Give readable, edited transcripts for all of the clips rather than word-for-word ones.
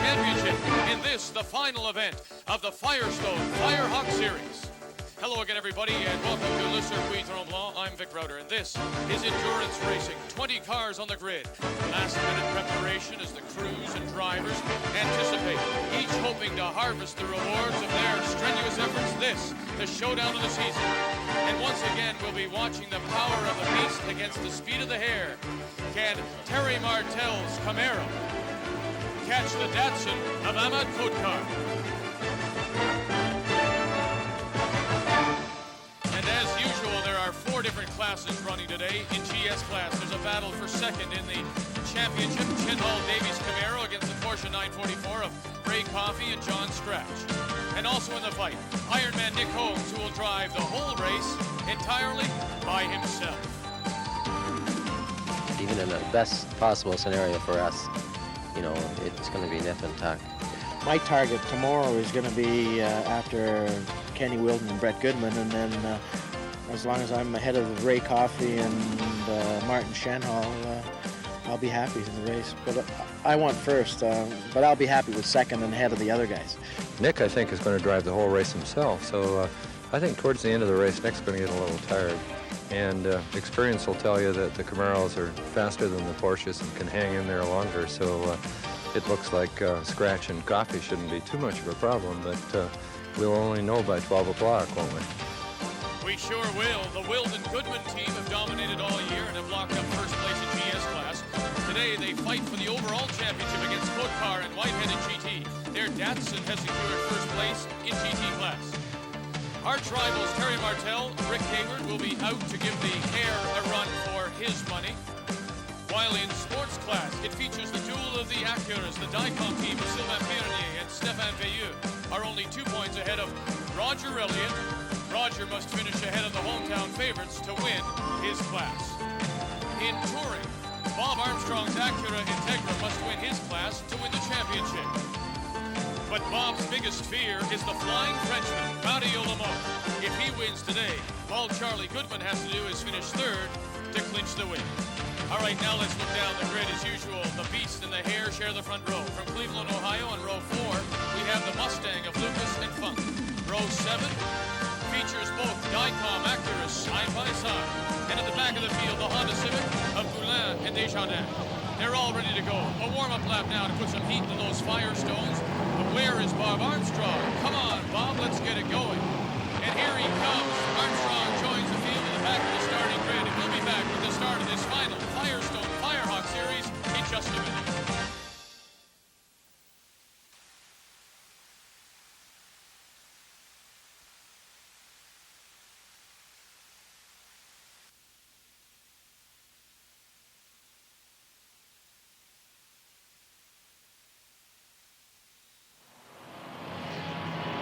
championship in this, the final event of the Firestone Firehawk Series. Hello again, everybody, and welcome to Le Circuit Tremblant. I'm Vic Rowder, and this is endurance racing. 20 cars on the grid. Last-minute preparation as the crews and drivers anticipate, each hoping to harvest the rewards of their strenuous efforts. This, the showdown of the season. And once again, we'll be watching the power of the beast against the speed of the hare. Can Terry Martel's Camaro catch the Datsun of Ahmad Kodkar? And as usual, there are 4 different classes running today. In GS class, there's a battle for second in the championship. Chinhall Davies Camaro against the Porsche 944 of Ray Coffey and John Scratch. And also in the fight, Ironman Nick Holmes, who will drive the whole race entirely by himself. Even in the best possible scenario for us, you know, it's going to be nip and tuck. My target tomorrow is going to be after Kenny Wilden and Brett Goodman, and then as long as I'm ahead of Ray Coffey and Martin Shenhall, I'll be happy in the race. But I want first, but I'll be happy with second and ahead of the other guys. Nick, I think, is going to drive the whole race himself, so I think towards the end of the race, Nick's going to get a little tired. And experience will tell you that the Camaros are faster than the Porsches and can hang in there longer, so it looks like Scratch and Coffey shouldn't be too much of a problem, but we'll only know by 12 o'clock, won't we? We sure will. The Wilden Goodman team have dominated all year and have locked up first place in GS class. Today they fight for the overall championship against Kodkar and Whitehead in GT. Their Datsun has secured first place in GT class. Arch rivals Terry Martel, Rick Hayward will be out to give the hare a run for his money. While in sports class, it features the duel of the Acuras. The Dicom team of Sylvain Pernier and Stéphane Veilleux are only 2 points ahead of Roger Elliott. Roger must finish ahead of the hometown favorites to win his class. In touring, Bob Armstrong's Acura Integra must win his class to win the championship. But Bob's biggest fear is the flying Frenchman, Mario Lamont. If he wins today, all Charlie Goodman has to do is finish third to clinch the win. All right, now let's look down the grid as usual. The Beast and the Hare share the front row. From Cleveland, Ohio, on row 4, we have the Mustang of Lucas and Funk. Row 7 features both Dicom Acuras side by side. And at the back of the field, the Honda Civic of Moulin and Desjardins. They're all ready to go. A warm-up lap now to put some heat into those Firestones. But where is Bob Armstrong? Come on, Bob, let's get it going. And here he comes. Armstrong joins the field in the back of the starting grid, and we'll be back with the start of this final Firestone Firehawk Series in just a minute.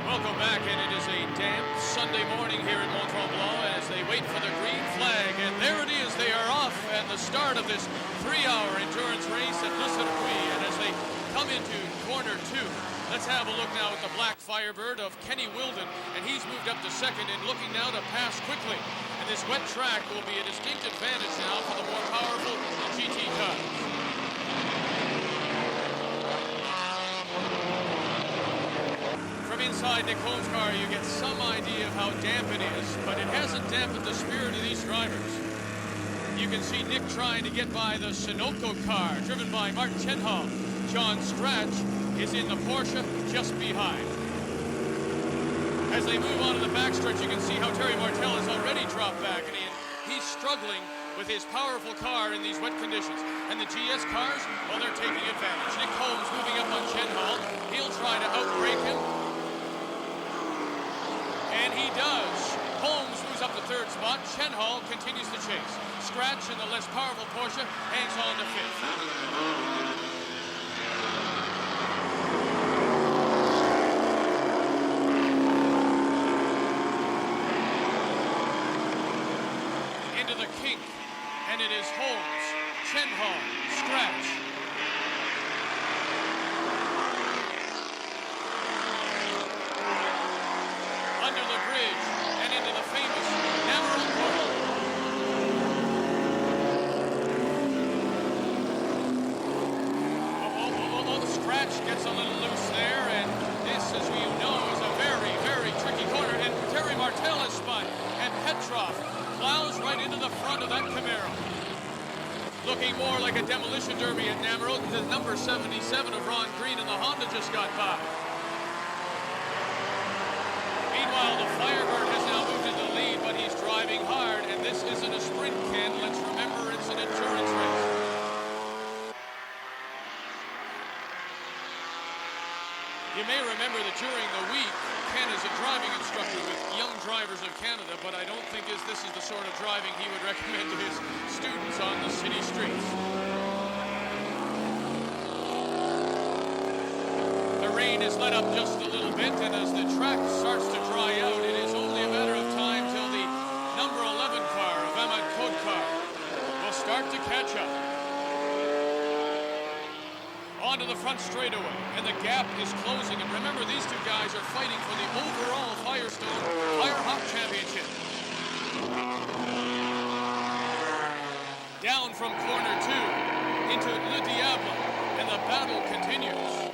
Welcome back, and it is a damp Sunday morning here in Mont-Tremblant as they wait for the green flag, and there it is, they are off, and the start of this 3-hour endurance race at Le Circuit, and as they come into corner 2, let's have a look now at the Black Firebird of Kenny Wilden, and he's moved up to second and looking now to pass quickly, and this wet track will be a distinct advantage now for the more powerful GT cars. From inside Nick Holmes' car, you get some idea of how damp it is, but it hasn't dampened the spirit of these drivers. You can see Nick trying to get by the Sunoco car, driven by Martin Chenhall. John Scratch is in the Porsche just behind. As they move on to the backstretch, you can see how Terry Martel has already dropped back, and he's struggling with his powerful car in these wet conditions. And the GS cars, well, they're taking advantage. Nick Holmes moving up on Chenhall. He'll try to outbrake him. And he does. Holmes moves up to third spot. Chenhall continues to chase. Scratch in the less powerful Porsche hangs on to fifth. Into the kink, and it is Holmes, Chenhall, Scratch. Under the bridge and into the famous Emerald Portal. The Scratch gets a little loose there, and this, as you know, is a very, very tricky corner. And Terry Martell is spun, and Petrov plows right into the front of that Camaro. Looking more like a demolition derby at Namro because number 77 of Ron Green and the Honda just got by. Meanwhile, the Firebird has now moved into the lead, but he's driving hard, and this isn't a sprint, Ken. Let's remember it's an endurance race. You may remember that during the week, Ken is a driving instructor with Young Drivers of Canada, but I don't think this is the sort of driving he would recommend to his students on the city streets. The rain has let up just a little bit, and as the track starts to dry out, it is only a matter of time till the number 11 car of Ahmad Kodkar will start to catch up. Onto the front straightaway, and the gap is closing. And remember, these two guys are fighting for the overall Firestone Firehawk Championship. Down from corner 2 into Le Diable, and the battle continues.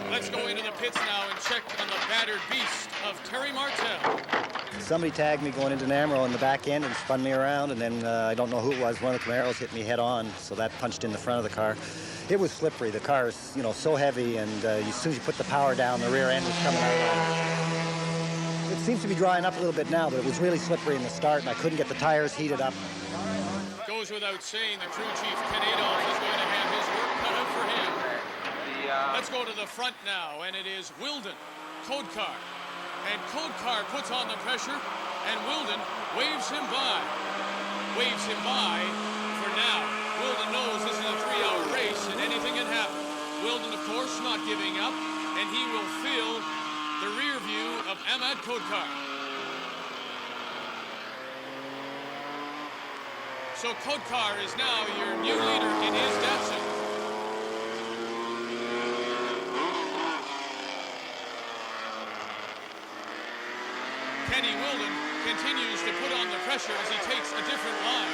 Let's go into the pits now and check on the battered beast of Terry Martell. Somebody tagged me going into Namro in the back end and spun me around, and then I don't know who it was. One of the Camaros hit me head on, so that punched in the front of the car. It was slippery. The car is, you know, so heavy, and as soon as you put the power down, the rear end was coming out. It seems to be drying up a little bit now, but it was really slippery in the start, and I couldn't get the tires heated up. Goes without saying, the crew chief, Ken Adolph, is going to have his work cut out for him. Let's go to the front now, and it is Wilden, Kodkar. And Kodkar puts on the pressure, and Wilden waves him by. Waves him by for now. Wilden knows this is a 3-hour race, and anything can happen. Wilden, of course, not giving up, and he will fill the rear view of Ahmad Kodkar. So Kodkar is now your new leader in his Datsun. Kenny Wilden continues to put on the pressure as he takes a different line.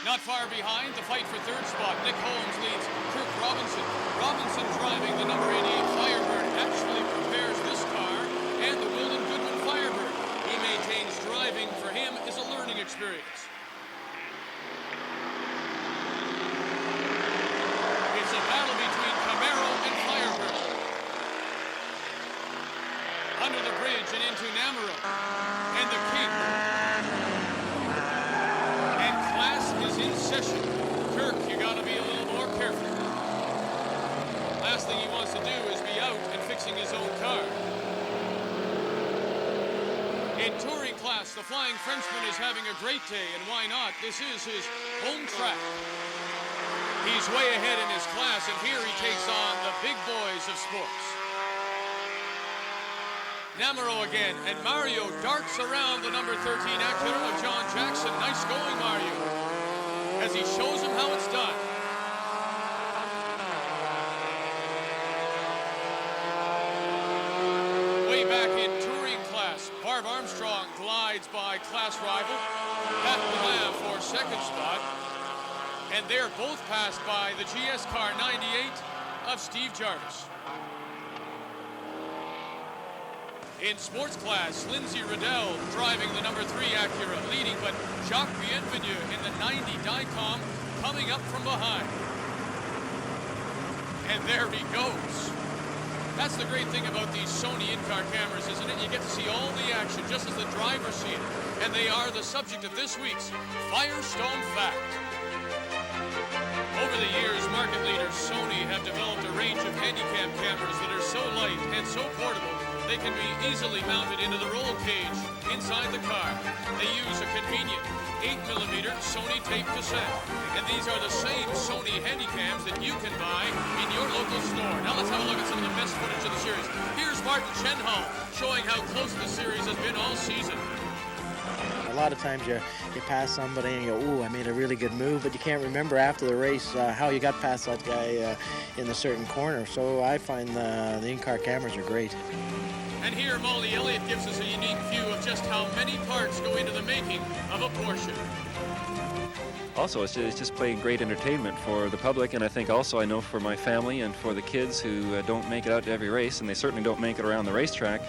Not far behind, the fight for third spot. Nick Holmes leads Kirk Robinson. Robinson driving the number 88 Firebird actually prepares this car and the Wilden Goodman Firebird. He maintains driving for him is a learning experience. It's a battle between Camaro and Firebird. Under the bridge and into Namaro. And the King. And class is in session. Kirk, you gotta be a little more careful. Last thing he wants to do is be out and fixing his own car. In touring class, the Flying Frenchman is having a great day, and why not? This is his home track. He's way ahead in his class, and here he takes on the big boys of sports. Namaro again, and Mario darts around the number 13 Acura of John Jackson. Nice going, Mario, as he shows him how it's done. Way back in touring class, Barb Armstrong glides by class rival Pat Lamb for second spot. And they're both passed by the GS car 98 of Steve Jarvis. In sports class, Lindsay Riddell driving the number 3 Acura, leading, but Jacques Bienvenu in the 90 Dicom coming up from behind. And there he goes. That's the great thing about these Sony in-car cameras, isn't it? You get to see all the action just as the drivers see it. And they are the subject of this week's Firestone Fact. Over the years, market leaders Sony have developed a range of handycam cameras that are so light and so portable they can be easily mounted into the roll cage inside the car. They use a convenient 8mm Sony tape cassette. And these are the same Sony handycams that you can buy in your local store. Now let's have a look at some of the best footage of the series. Here's Martin Chenhall showing how close the series has been all season. A lot of times you pass somebody and you go, ooh, I made a really good move, but you can't remember after the race how you got past that guy in a certain corner. So I find the in-car cameras are great. And And here, Molly Elliott gives us a unique view of just how many parts go into the making of a Porsche. Also, it's just playing great entertainment for the public, and I think also I know for my family and for the kids who don't make it out to every race, and they certainly don't make it around the racetrack.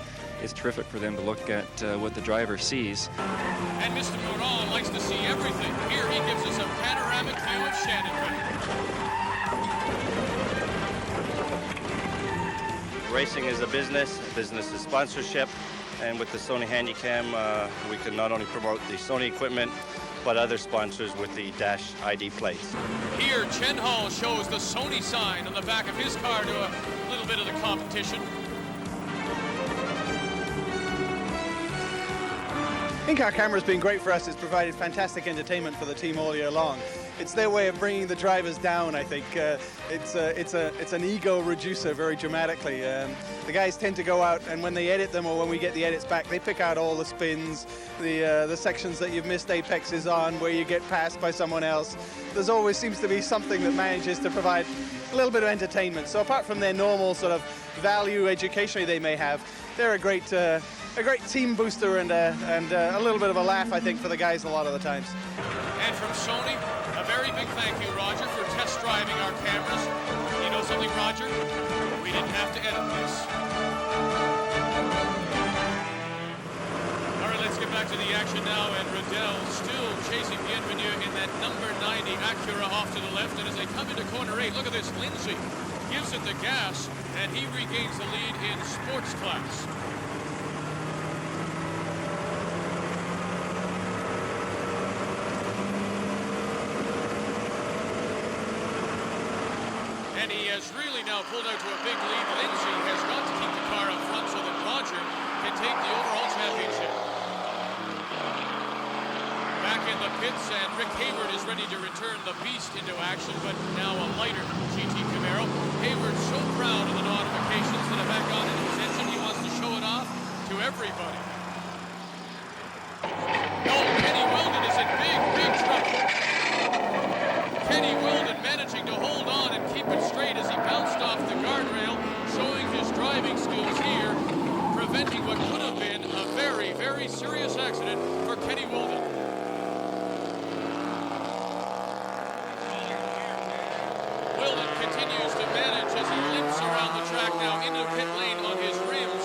It's terrific for them to look at what the driver sees. And Mr. Moran likes to see everything. Here he gives us a panoramic view of Shannonville. Racing is a business is sponsorship, and with the Sony Handycam, we can not only promote the Sony equipment, but other sponsors with the Dash ID plates. Here, Chen Hall shows the Sony sign on the back of his car to a little bit of the competition. In-car camera's been great for us. It's provided fantastic entertainment for the team all year long. It's their way of bringing the drivers down, I think. It's an ego reducer very dramatically. The guys tend to go out, and when they edit them or when we get the edits back, they pick out all the spins, the sections that you've missed apexes on, where you get passed by someone else. There's always seems to be something that manages to provide a little bit of entertainment. So apart from their normal sort of value educationally they may have, they're a great team booster and a little bit of a laugh, I think, for the guys a lot of the times. And from Sony, a very big thank you, Roger, for test driving our cameras. You know something, Roger? We didn't have to edit this. All right, let's get back to the action now, and Riddell still chasing Bienvenu in that number 90 Acura off to the left, and as they come into corner 8, look at this, Lindsay gives it the gas, and he regains the lead in sports class. And he has really now pulled out to a big lead. Lindsay has got to keep the car up front so that Roger can take the overall championship. Back in the pits, and Rick Hayward is ready to return the beast into action, but now a lighter GT Camaro. Hayward's so proud of the modifications that have back on into his engine, he wants to show it off to everybody. No, Kenny Weldon is in big trouble. Kenny Weldon managing to hold on and keep it straight as he bounced off the guardrail, showing his driving skills here, preventing what could have been a very, very serious accident for Kenny Weldon. Weldon continues to manage as he limps around the track now into pit lane on his rims,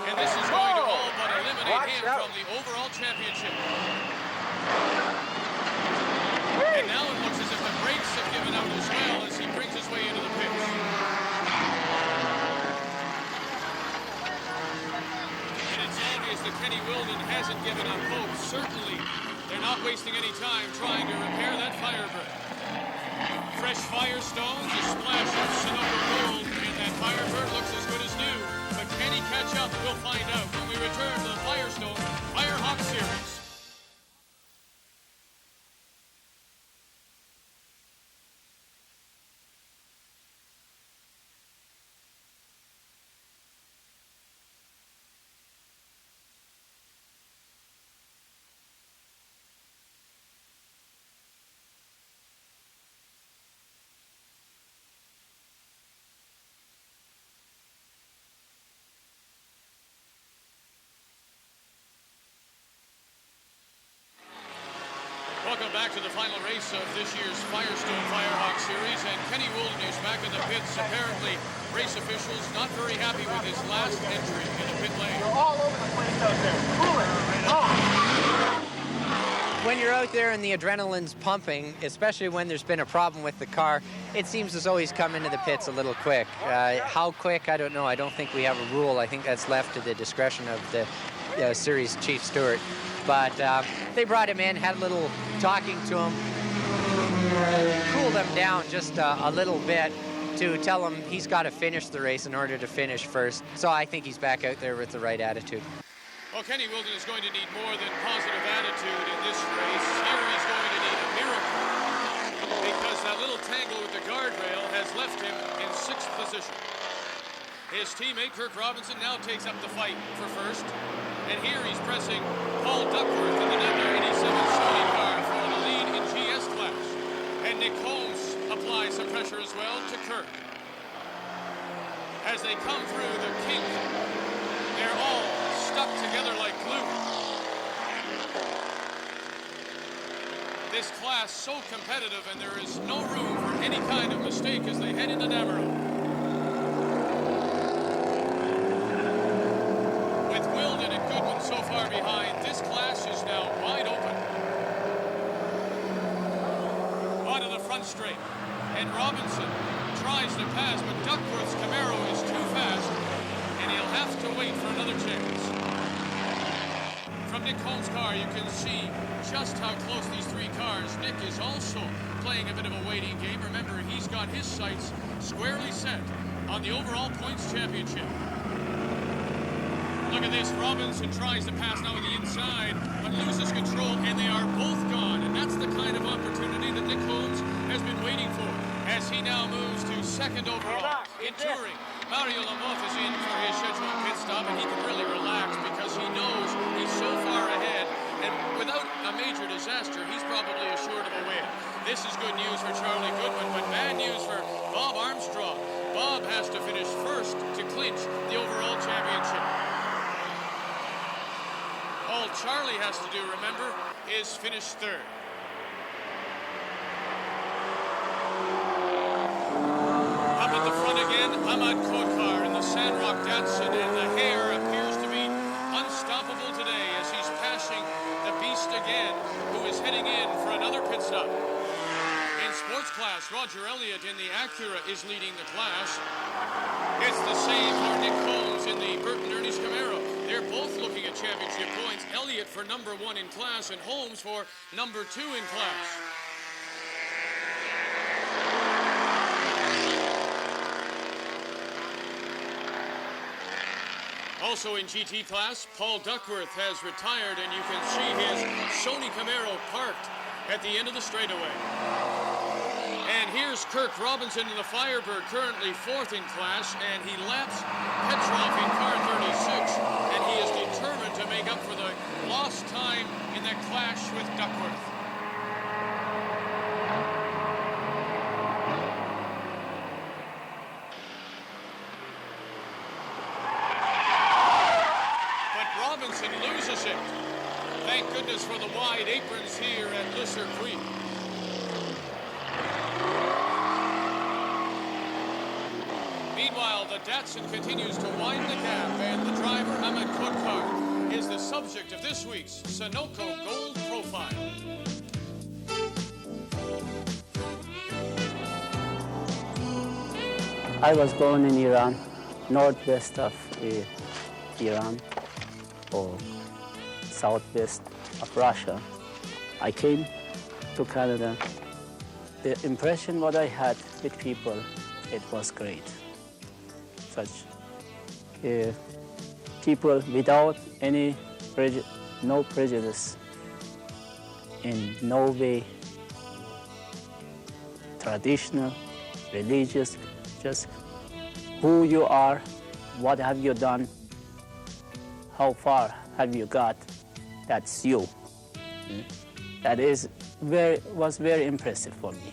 and this is going to all but eliminate him from the overall championship. And now it looks as if the brakes have given out as well as he brings his way into the pits. And it's obvious that Kenny Weldon hasn't given up hope. Certainly, they're not wasting any time trying to repair that Firebird. Fresh Firestone, the splash of Sunoco Gold, and that Firebird looks as good as new. But can he catch up? We'll find out when we return to the Firestone Firehawk Series. Welcome back to the final race of this year's Firestone Firehawk Series, and Kenny Weldon is back in the pits. Apparently, race officials not very happy with his last entry in the pit lane. You're all over the place out there. Cool it. When you're out there and the adrenaline's pumping, especially when there's been a problem with the car, it seems as though he's come into the pits a little quick. How quick, I don't know. I don't think we have a rule. I think that's left to the discretion of the series chief steward. But they brought him in, had a little talking to him, cooled him down just a little bit to tell him he's got to finish the race in order to finish first. So I think he's back out there with the right attitude. Well, Kenny Weldon is going to need more than positive attitude in this race. Here he's going to need a miracle because that little tangle with the guardrail has left him in 6th position. His teammate, Kirk Robinson, now takes up the fight for first. And here he's pressing Paul Duckworth in the number 87 Sony car for the lead in GS class. And Nick Holmes applies some pressure as well to Kirk. As they come through the kink, there they're all stuck together like glue. This class so competitive, and there is no room for any kind of mistake as they head into Namaro. With Wilden and Goodman so far behind, this class is now wide open. Onto the front straight, and Robinson tries to pass, but Duckworth's Camaro is too fast, and he'll have to wait for another chance. From Nick Holmes' car, you can see just how close these three cars. Nick is also playing a bit of a waiting game. Remember, he's got his sights squarely set on the overall points championship. Look at this. Robinson tries to pass now on the inside, but loses control, and they are both gone. And that's the kind of opportunity that Nick Holmes has been waiting for as he now moves to second overall. In touring, Mario Lamotte is in for his scheduled pit stop, and he can really relax because he knows he's so far ahead. And without a major disaster, he's probably assured of a win. This is good news for Charlie Goodman, but bad news for Bob Armstrong. Bob has to finish first to clinch the overall championship. All Charlie has to do, remember, is finish third. Up at the front again, Ahmad Kotkar in the Sandrock Datsun, and the hair appears to be unstoppable today as he's passing the beast again, who is heading in for another pit stop. In sports class, Roger Elliott in the Acura is leading the class. It's the same for Nick Holmes in the Burton Ernie's Camaro. They're both looking at championship points. Elliott for number 1 in class and Holmes for number 2 in class. Also in GT class, Paul Duckworth has retired, and you can see his Sony Camaro parked at the end of the straightaway. And here's Kirk Robinson in the Firebird, currently 4th in class, and he laps Petrov in car 36, and he is determined to make up for the lost time in that clash with Duckworth. Robinson loses it. Thank goodness for the wide aprons here at Le Circuit. Meanwhile, the Datsun continues to widen the gap, and the driver, Ahmed Kotkar, is the subject of this week's Sunoco Gold Profile. I was born in Iran, northwest of Iran, or southwest of Russia. I came to Canada. The impression what I had with people, it was great. Such people without any no prejudice, in no way traditional, religious, just who you are, what have you done, how far have you got, that's you. That was very impressive for me.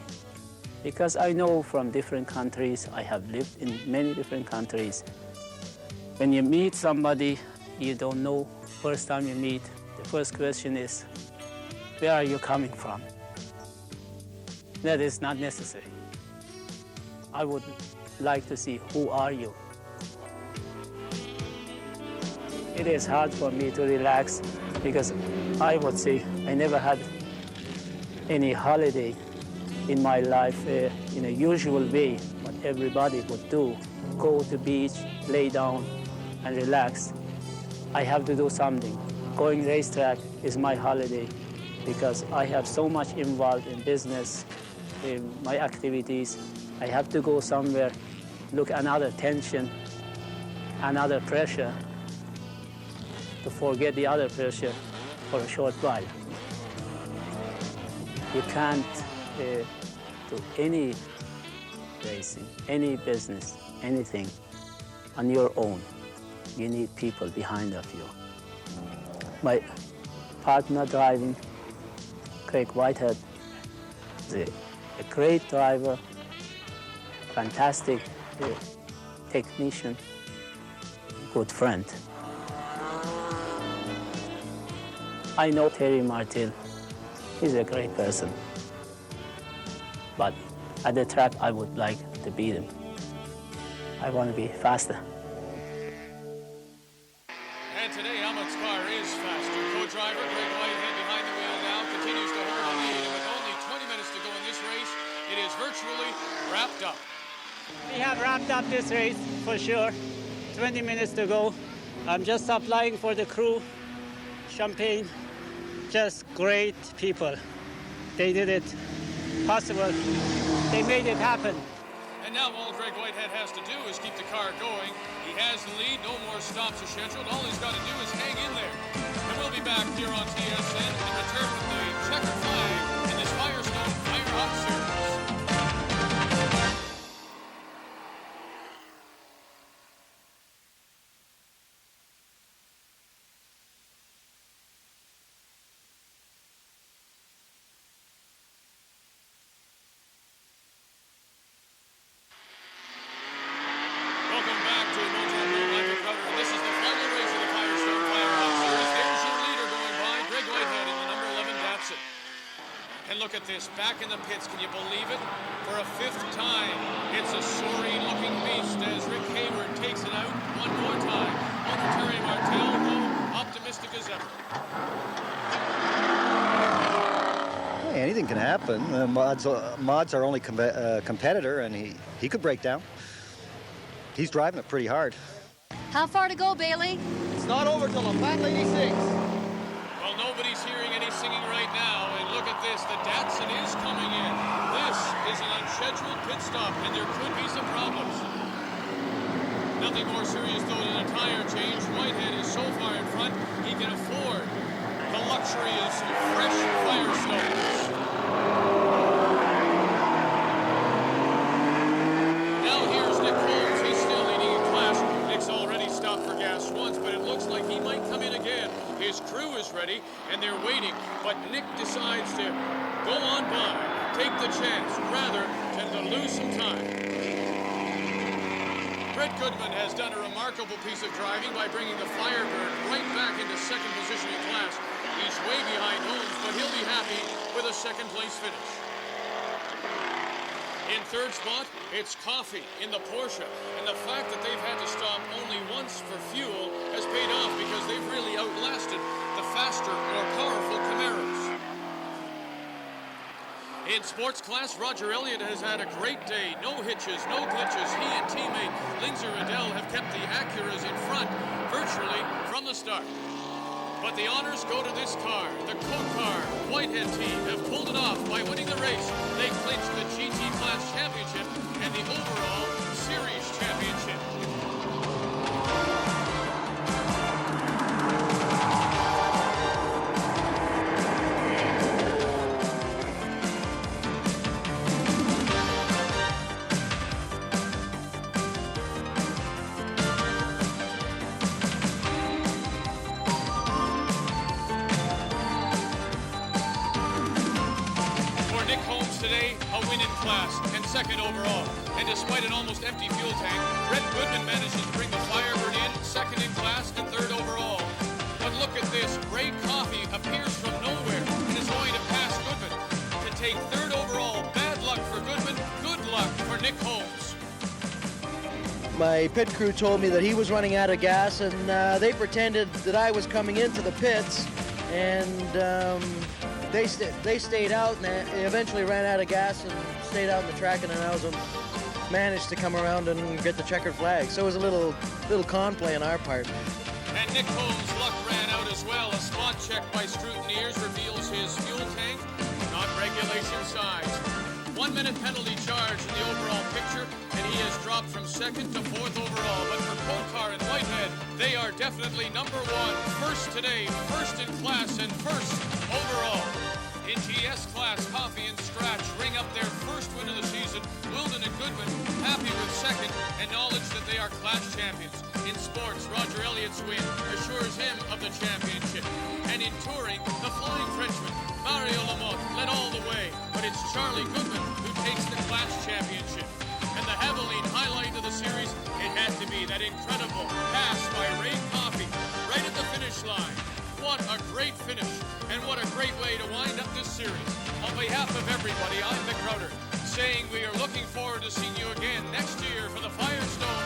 Because I know from different countries, I have lived in many different countries. When you meet somebody you don't know, first time you meet, the first question is, where are you coming from? That is not necessary. I would like to see, who are you? It is hard for me to relax because I would say I never had any holiday in my life in a usual way, what everybody would do. Go to the beach, lay down and relax. I have to do something. Going racetrack is my holiday because I have so much involved in business, in my activities. I have to go somewhere, look another tension, another pressure, to forget the other pressure for a short while. You can't do any racing, any business, anything on your own. You need people behind of you. My partner driving, Craig Whitehead, is a great driver, fantastic technician, good friend. I know Terry Martin. He's a great person. But at the track, I would like to beat him. I want to be faster. And today, Ahmed's car is faster. Co-driver Greg Whitehead behind the wheel now continues to hold the lead. And with only 20 minutes to go in this race, it is virtually wrapped up. We have wrapped up this race for sure. 20 minutes to go. I'm just applying for the crew. Champagne. Just great people. They did it possible. They made it happen. And now all Greg Whitehead has to do is keep the car going. He has the lead. No more stops are scheduled. All he's got to do is hang in there. And we'll be back here on TSN and return with the checkered flag in this Firestone Firehawk series. Welcome back to Motor Electric Rubber. This is the final race of the Firestone Firehawk series. There's your leader going by, Greg Whitehead in the number 11 Datsun. And look at this, back in the pits, can you believe it? For a fifth time, it's a sorry-looking beast as Rick Hayward takes it out one more time. Owner Terry Martell, though, optimistic as ever. Hey, anything can happen. Mod's our only competitor, and he could break down. He's driving it pretty hard. How far to go, Bailey? It's not over till the flat lady sings. Well, nobody's hearing any singing right now, and look at this, the Datsun is coming in. This is an unscheduled pit stop, and there could be some problems. Nothing more serious, though, than a tire change. Whitehead is so far in front, he can afford the luxury of some fresh Firestones. Now here's Nick Holmes. He's still leading in class. Nick's already stopped for gas once, but it looks like he might come in again. His crew is ready, and they're waiting, but Nick decides to go on by, take the chance, rather than to lose some time. Brett Goodman has done a remarkable piece of driving by bringing the Firebird right back into second position in class. He's way behind Holmes, but he'll be happy with a second-place finish. In third spot, it's Coffee in the Porsche, and the fact that they've had to stop only once for fuel has paid off because they've really outlasted the faster, more powerful Camaros. In sports class, Roger Elliott has had a great day. No hitches, no glitches. He and teammate Lindsay Riddell have kept the Acuras in front virtually from the start. But the honors go to this car. The Code-Car Whitehead team have pulled it off by winning the race. They clinched the GT Class Championship and the overall Series Championship. Nick Holmes today, a win in class and second overall. And despite an almost empty fuel tank, Brett Goodman manages to bring the Firebird in, second in class and third overall. But look at this, Ray Coffey appears from nowhere and is going to pass Goodman to take third overall. Bad luck for Goodman, good luck for Nick Holmes. My pit crew told me that he was running out of gas, and they pretended that I was coming into the pits, and they stayed out, and they eventually ran out of gas and stayed out in the track, and then I was managed to come around and get the checkered flag. So it was a little con play on our part. And Nick Holmes' luck ran out as well. A spot check by scrutineers reveals his fuel tank, not regulation size. 1 minute penalty charge in the overall picture, and he has dropped from second to fourth overall. But for Code-Car and Whitehead, they are definitely number one. First today, first in class, and first overall. In TS class, Coffey and Scratch ring up their first win of the season. Wilden and Goodman happy with second and knowledge that they are class champions. In sports, Roger Elliott's win assures him of the championship. And in touring, the Flying Frenchman, Mario Lamotte, led all the way. But it's Charlie Goodman who takes the class championship. And the Haviline highlight of the series, it had to be that incredible pass by Ray Coffey right at the finish line. What a great finish, and what a great way to wind up this series. On behalf of everybody, I'm Mick Crowder, saying we are looking forward to seeing you again next year for the Firestone